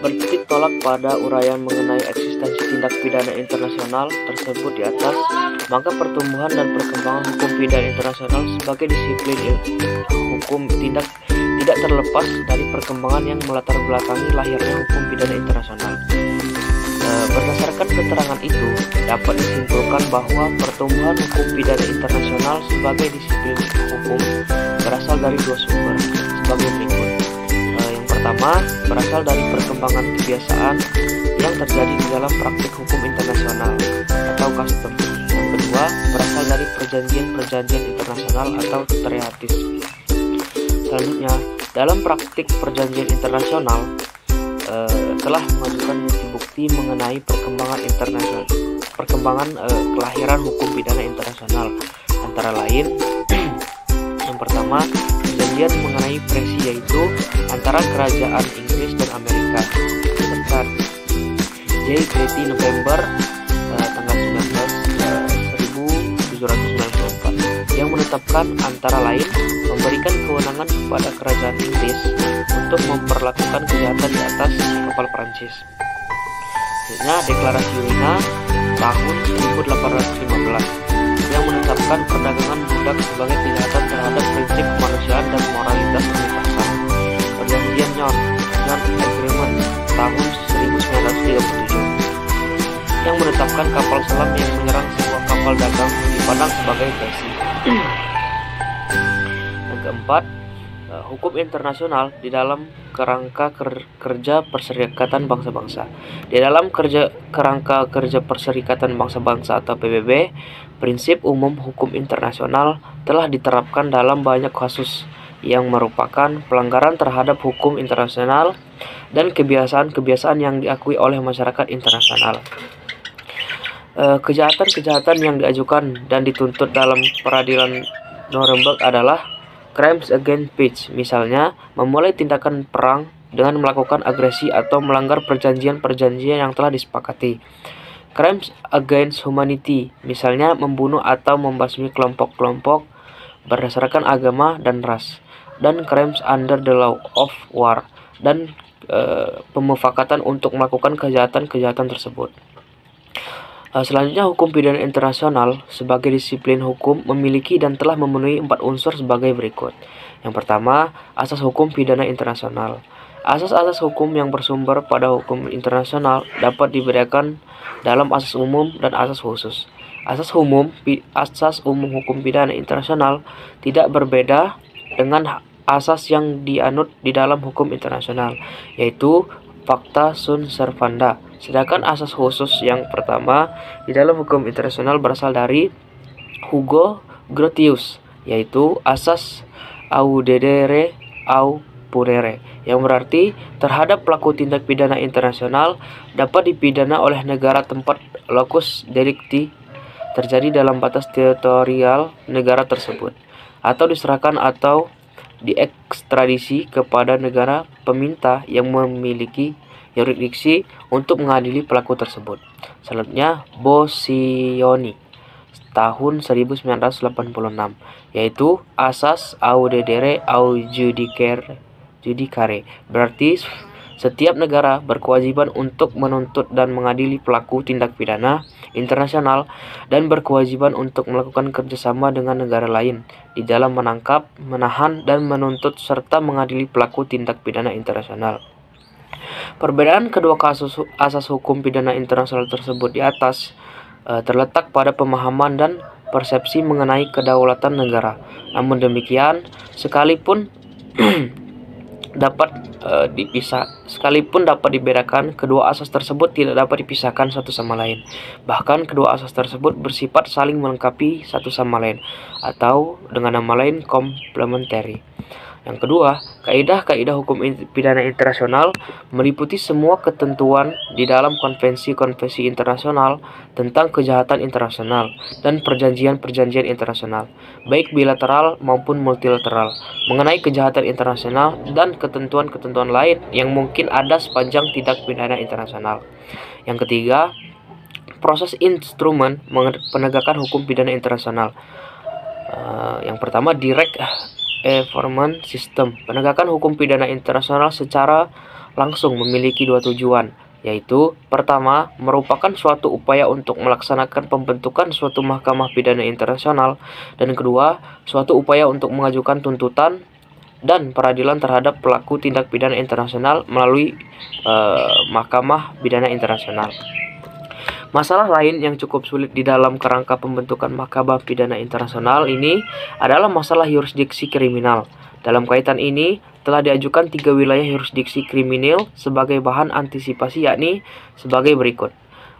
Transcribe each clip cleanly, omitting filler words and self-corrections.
Bertitik tolak pada uraian mengenai eksistensi tindak pidana internasional tersebut di atas, maka pertumbuhan dan perkembangan hukum pidana internasional sebagai disiplin hukum tidak terlepas dari perkembangan yang melatar belakangi lahirnya hukum pidana internasional. Berdasarkan keterangan itu, dapat disimpulkan bahwa pertumbuhan hukum pidana internasional sebagai disiplin hukum berasal dari dua sumber sebagai berikut. Yang pertama, berasal dari perkembangan kebiasaan yang terjadi di dalam praktik hukum internasional atau custom. Yang kedua, berasal dari perjanjian-perjanjian internasional atau treaties. Selanjutnya, dalam praktik perjanjian internasional telah mengajukan bukti-bukti mengenai perkembangan kelahiran hukum pidana internasional, antara lain yang pertama, perjanjian mengenai presi, yaitu antara kerajaan Inggris dan Amerika Serikat J. Treaty November tanggal 1794 yang menetapkan antara lain memberikan kewenangan kepada kerajaan Inggris untuk memperlakukan kejahatan di atas kapal Prancis. Selanjutnya, Deklarasi Wina tahun 1815 yang menetapkan perdagangan budak sebagai kejahatan terhadap prinsip kemanusiaan dan moralitas universal. Perjanjian Nyon Agreement tahun 1937 yang menetapkan kapal selam yang menyerang sebuah kapal dagang dipandang sebagai presi. Yang keempat, hukum internasional di dalam kerangka kerja Perserikatan Bangsa-Bangsa. Di dalam kerangka kerja Perserikatan Bangsa-Bangsa atau PBB, prinsip umum hukum internasional telah diterapkan dalam banyak kasus yang merupakan pelanggaran terhadap hukum internasional dan kebiasaan-kebiasaan yang diakui oleh masyarakat internasional. Kejahatan-kejahatan yang diajukan dan dituntut dalam peradilan Nuremberg adalah crimes against peace, misalnya memulai tindakan perang dengan melakukan agresi atau melanggar perjanjian-perjanjian yang telah disepakati. Crimes against humanity, misalnya membunuh atau membasmi kelompok-kelompok berdasarkan agama dan ras. Dan crimes under the law of war, dan pemufakatan untuk melakukan kejahatan-kejahatan tersebut. Selanjutnya, hukum pidana internasional sebagai disiplin hukum memiliki dan telah memenuhi 4 unsur sebagai berikut. Yang pertama, asas hukum pidana internasional. Asas-asas hukum yang bersumber pada hukum internasional dapat dibedakan dalam asas umum dan asas khusus. Asas umum hukum pidana internasional tidak berbeda dengan asas yang dianut di dalam hukum internasional, yaitu Pacta sunt servanda. Sedangkan asas khusus yang pertama di dalam hukum internasional berasal dari Hugo Grotius, yaitu asas audere au purere, yang berarti terhadap pelaku tindak pidana internasional dapat dipidana oleh negara tempat locus delicti terjadi dalam batas teritorial negara tersebut, atau diserahkan atau diekstradisi kepada negara peminta yang memiliki yurisdiksi untuk mengadili pelaku tersebut. Selanjutnya, Boscioni tahun 1986, yaitu asas audere au judicare, berarti setiap negara berkewajiban untuk menuntut dan mengadili pelaku tindak pidana internasional dan berkewajiban untuk melakukan kerjasama dengan negara lain di dalam menangkap, menahan, dan menuntut serta mengadili pelaku tindak pidana internasional. Perbedaan kedua kasus asas hukum pidana internasional tersebut di atas terletak pada pemahaman dan persepsi mengenai kedaulatan negara. Namun demikian, sekalipun dapat dibedakan, kedua asas tersebut tidak dapat dipisahkan satu sama lain. Bahkan kedua asas tersebut bersifat saling melengkapi satu sama lain, atau dengan nama lain complementary. Yang kedua, kaidah-kaidah hukum pidana internasional meliputi semua ketentuan di dalam konvensi-konvensi internasional tentang kejahatan internasional dan perjanjian-perjanjian internasional, baik bilateral maupun multilateral, mengenai kejahatan internasional dan ketentuan-ketentuan lain yang mungkin ada sepanjang tindak pidana internasional. Yang ketiga, proses instrumen penegakan hukum pidana internasional. Yang pertama, direct enforcement system. Penegakan hukum pidana internasional secara langsung memiliki dua tujuan, yaitu pertama, merupakan suatu upaya untuk melaksanakan pembentukan suatu mahkamah pidana internasional, dan kedua, suatu upaya untuk mengajukan tuntutan dan peradilan terhadap pelaku tindak pidana internasional melalui mahkamah pidana internasional. Masalah lain yang cukup sulit di dalam kerangka pembentukan mahkamah pidana internasional ini adalah masalah yurisdiksi kriminal. Dalam kaitan ini, telah diajukan 3 wilayah yurisdiksi kriminal sebagai bahan antisipasi, yakni sebagai berikut.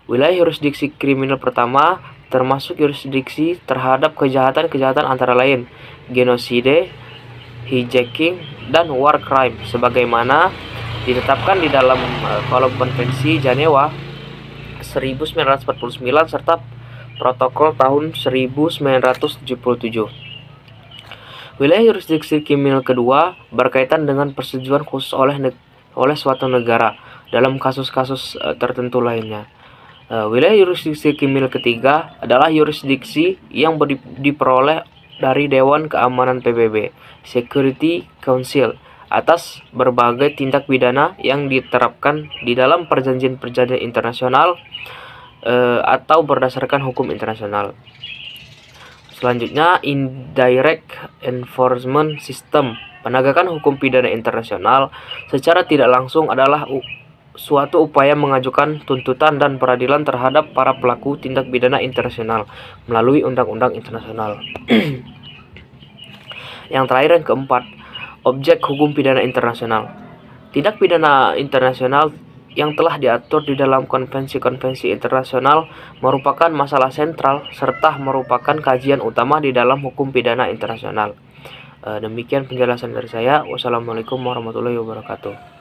Wilayah yurisdiksi kriminal pertama termasuk yurisdiksi terhadap kejahatan-kejahatan antara lain genosida, hijacking, dan war crime sebagaimana ditetapkan di dalam kolom Konvensi Jenewa 1949 serta Protokol tahun 1977. Wilayah yurisdiksi kriminal kedua berkaitan dengan persetujuan khusus oleh suatu negara dalam kasus-kasus tertentu lainnya. Wilayah yurisdiksi kriminal ketiga adalah yurisdiksi yang diperoleh dari Dewan Keamanan PBB, Security Council, atas berbagai tindak pidana yang diterapkan di dalam perjanjian-perjanjian internasional atau berdasarkan hukum internasional. Selanjutnya, indirect enforcement system. Penegakan hukum pidana internasional secara tidak langsung adalah suatu upaya mengajukan tuntutan dan peradilan terhadap para pelaku tindak pidana internasional melalui undang-undang internasional. Yang terakhir, yang keempat, objek hukum pidana internasional. Tindak pidana internasional yang telah diatur di dalam konvensi-konvensi internasional merupakan masalah sentral serta merupakan kajian utama di dalam hukum pidana internasional. Demikian penjelasan dari saya. Wassalamualaikum warahmatullahi wabarakatuh.